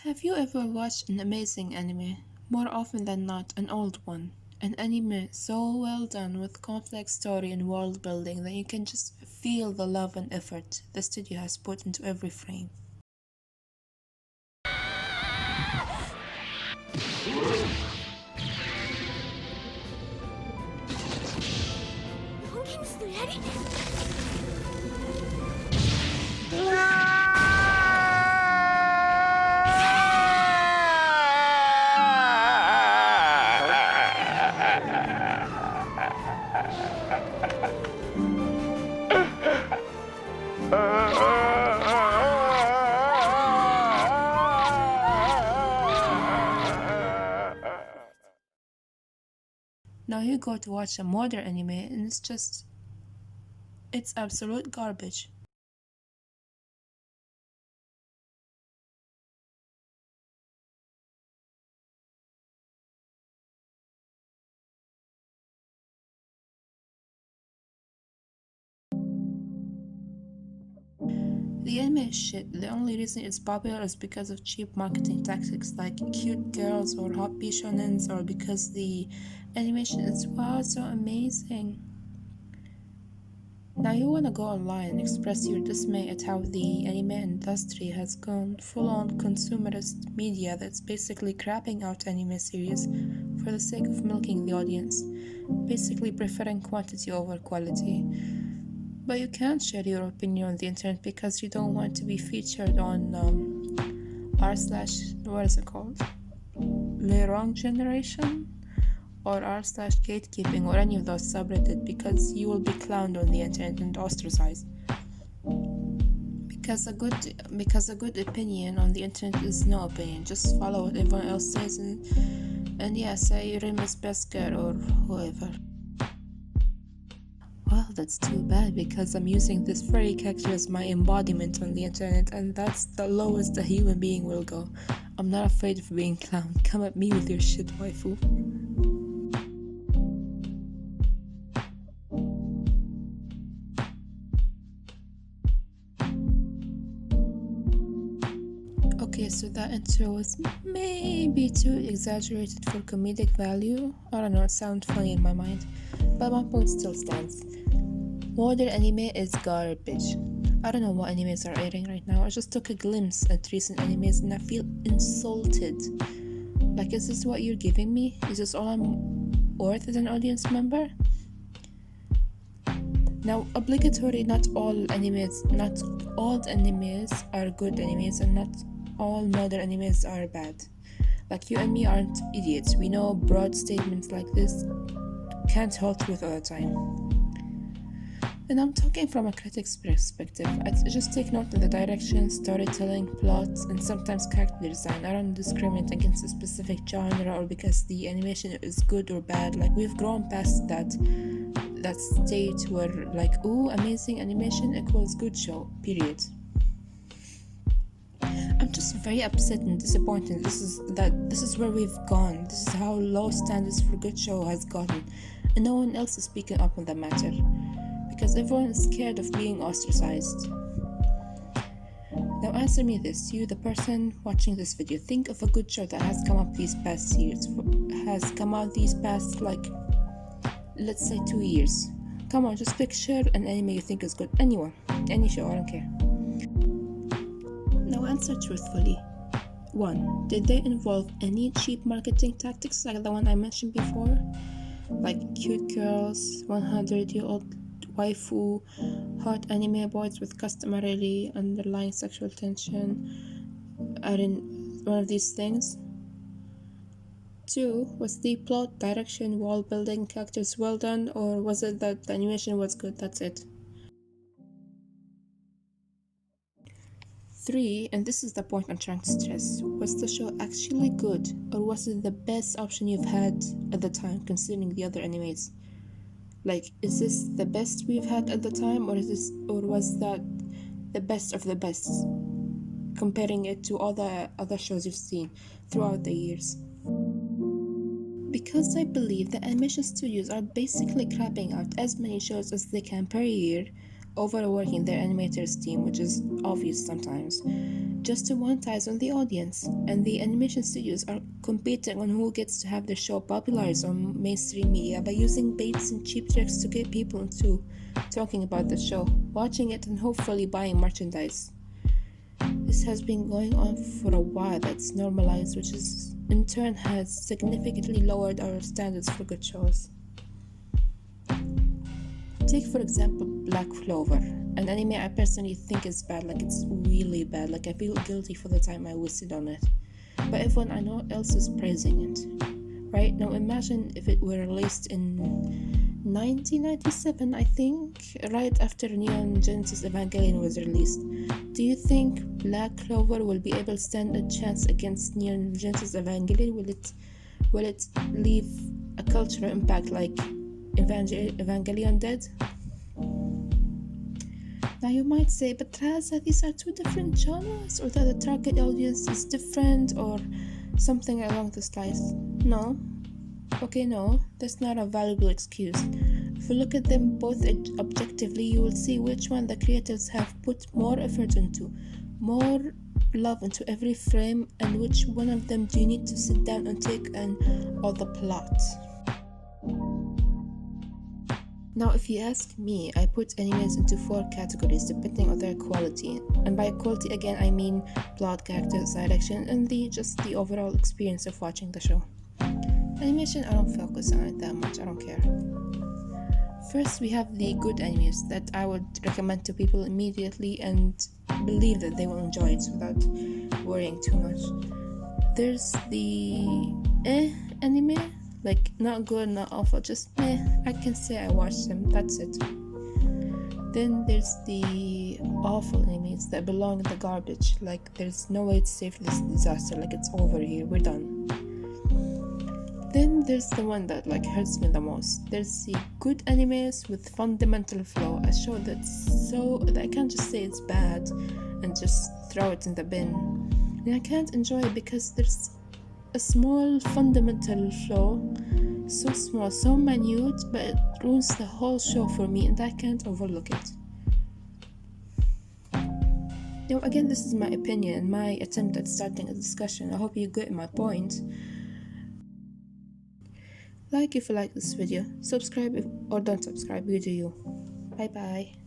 Have you ever watched an amazing anime? More often than not, an old one. An anime so well done with complex story and world building that you can just feel the love and effort the studio has put into every frame. Now you go to watch a modern anime and it's absolute garbage. The anime is shit. The only reason it's popular is because of cheap marketing tactics like cute girls or happy shonens, or because the animation is wow so amazing. Now you wanna go online and express your dismay at how the anime industry has gone full-on consumerist media that's basically crapping out anime series for the sake of milking the audience, basically preferring quantity over quality. But you can't share your opinion on the internet because you don't want to be featured on what is it called? Le Wrong Generation? Or r/gatekeeping or any of those subreddit, because you will be clowned on the internet and ostracized. Because a good opinion on the internet is no opinion. Just follow what everyone else says and yeah, say Rim is Besker or whoever. Well, that's too bad because I'm using this furry character as my embodiment on the internet, and that's the lowest a human being will go. I'm not afraid of being clowned. Come at me with your shit, waifu. Okay, so that intro was maybe too exaggerated for comedic value. I don't know, it sounds funny in my mind. But my point still stands. Modern anime is garbage. I don't know what animes are airing right now. I just took a glimpse at recent animes and I feel insulted. Like, is this what you're giving me? Is this all I'm worth as an audience member? Now, obligatory, not all old animes are good animes, and not all modern animes are bad. Like, you and me aren't idiots. We know broad statements like this can't hold truth all the time. And I'm talking from a critic's perspective. I just take note of the direction, storytelling, plot, and sometimes character design. I don't discriminate against a specific genre or because the animation is good or bad. Like, we've grown past that stage where, like, ooh, amazing animation equals good show, period. I'm just very upset and disappointed. This is where we've gone. This is how low standards for good show has gotten, and no one else is speaking up on the matter because everyone is scared of being ostracized. Now answer me this, you the person watching this video. Think of a good show that has come up these past years, has come out these past, like, let's say 2 years. Come on, just picture an anime you think is good. Anyone, any show, I don't care. Now answer truthfully. 1. Did they involve any cheap marketing tactics like the one I mentioned before? Like cute girls, 100-year-old waifu, hot anime boys with customarily underlying sexual tension are in one of these things? 2. Was the plot, direction, world building, characters well done, or was it that the animation was good, that's it? 3, and this is the point I'm trying to stress, was the show actually good, or was it the best option you've had at the time considering the other animes? Like, is this the best we've had at the time, or was that the best of the best, comparing it to all the other shows you've seen throughout the years? Because I believe the animation studios are basically crapping out as many shows as they can per year, overworking their animators team, which is obvious sometimes, just to monetize on the audience, and the animation studios are competing on who gets to have their show popularized on mainstream media by using baits and cheap tricks to get people into talking about the show, watching it, and hopefully buying merchandise. This has been going on for a while. That's normalized, which is in turn has significantly lowered our standards for good shows. Take for example Black Clover, an anime I personally think is bad, like it's really bad, like I feel guilty for the time I wasted on it, but everyone I know else is praising it. Right now imagine if it were released in 1997, I think, right after Neon Genesis Evangelion was released. Do you think Black Clover will be able to stand a chance against Neon Genesis Evangelion? Will it leave a cultural impact like Evangelion did? Now you might say, but Raza, these are two different genres, or that the target audience is different, or something along those lines. No. Okay, no, that's not a valuable excuse. If you look at them both objectively, you will see which one the creators have put more effort into, more love into every frame, and which one of them do you need to sit down and take in all the plot. Now, if you ask me, I put animes into 4 categories depending on their quality. And by quality, again, I mean plot, characters, direction, and just the overall experience of watching the show. Animation, I don't focus on it that much, I don't care. First, we have the good animes that I would recommend to people immediately and believe that they will enjoy it without worrying too much. There's the anime, like not good, not awful, just I can say I watched them, that's it. Then there's the awful animes that belong in the garbage, like there's no way to save this disaster, like it's over here, we're done. Then there's the one that hurts me the most. There's the good animes with fundamental flaw, a show that's so that I can't just say it's bad and just throw it in the bin. And I can't enjoy it because there's a small fundamental flaw, so small, so minute, but it ruins the whole show for me and I can't overlook it. Now again, this is my opinion, my attempt at starting a discussion. I hope you get my point. Like if you like this video, subscribe or don't subscribe, you do you. Bye bye.